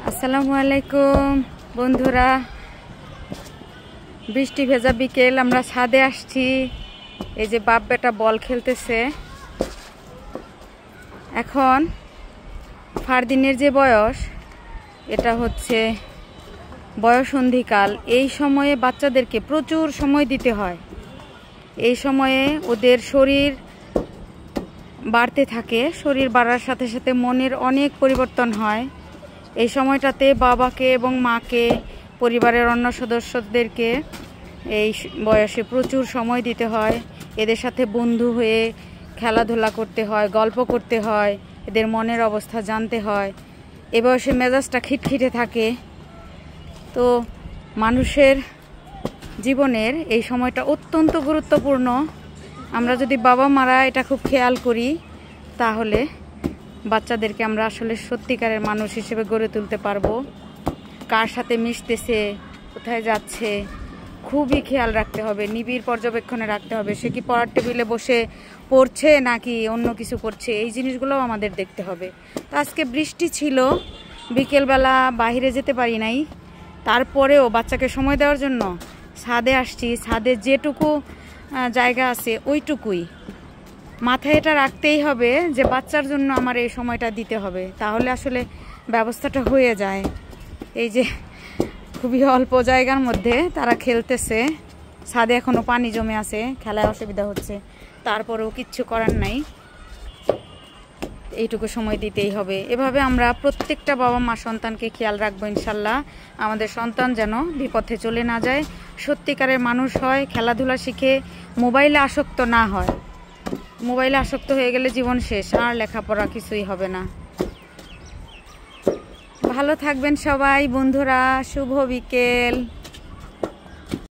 আসসালামু আলাইকুম বন্ধুরা, বৃষ্টি ভেজা বিকেল। আমরা ছাদে আসছি। এই যে বাপ বেটা বল খেলতেছে। এখন ফারদিনের যে বয়স, এটা হচ্ছে বয়ঃসন্ধিকাল। এই সময়ে বাচ্চাদেরকে প্রচুর সময় দিতে হয়। এই সময়ে ওদের শরীর বাড়তে থাকে। শরীর বাড়ার সাথে সাথে মনের অনেক পরিবর্তন হয়। এই সময়টাতে বাবাকে এবং মাকে, পরিবারের অন্য সদস্যদেরকে এই বয়সে প্রচুর সময় দিতে হয়। এদের সাথে বন্ধু হয়ে খেলাধুলা করতে হয়, গল্প করতে হয়, এদের মনের অবস্থা জানতে হয়। এ বয়সে মেজাজটা খিটখিটে থাকে। তো মানুষের জীবনের এই সময়টা অত্যন্ত গুরুত্বপূর্ণ। আমরা যদি বাবা মারা এটা খুব খেয়াল করি, তাহলে বাচ্চাদেরকে আমরা আসলে সত্যিকারের মানুষ হিসেবে গড়ে তুলতে পারবো। কার সাথে মিশতেছে, কোথায় যাচ্ছে, খুবই খেয়াল রাখতে হবে, নিবিড় পর্যবেক্ষণে রাখতে হবে। সে কি পড়ার টেবিলে বসে পড়ছে নাকি অন্য কিছু করছে, এই জিনিসগুলোও আমাদের দেখতে হবে। তো আজকে বৃষ্টি ছিল, বিকেলবেলা বাইরে যেতে পারি নাই। তারপরেও বাচ্চাকে সময় দেওয়ার জন্য ছাদে আসছি। ছাদে যেটুকু জায়গা আছে ওইটুকুই মাথায় এটা রাখতেই হবে যে বাচ্চার জন্য আমার এই সময়টা দিতে হবে, তাহলে আসলে ব্যবস্থাটা হয়ে যায়। এই যে খুবই অল্প জায়গার মধ্যে তারা খেলতেছে। ছাদে এখনো পানি জমে আছে, খেলায় অসুবিধা হচ্ছে, তারপরেও কিচ্ছু করার নাই, এইটুকু সময় দিতেই হবে। এভাবে আমরা প্রত্যেকটা বাবা মা সন্তানকে খেয়াল রাখবো ইনশাল্লাহ। আমাদের সন্তান যেন বিপথে চলে না যায়, সত্যিকারের মানুষ হয়, খেলাধুলা শিখে মোবাইলে আসক্ত না হয়। মোবাইলে আসক্ত হয়ে গেলে জীবন শেষ, আর লেখাপড়া কিছুই হবে না। ভালো থাকবেন সবাই বন্ধুরা, শুভ বিকেল।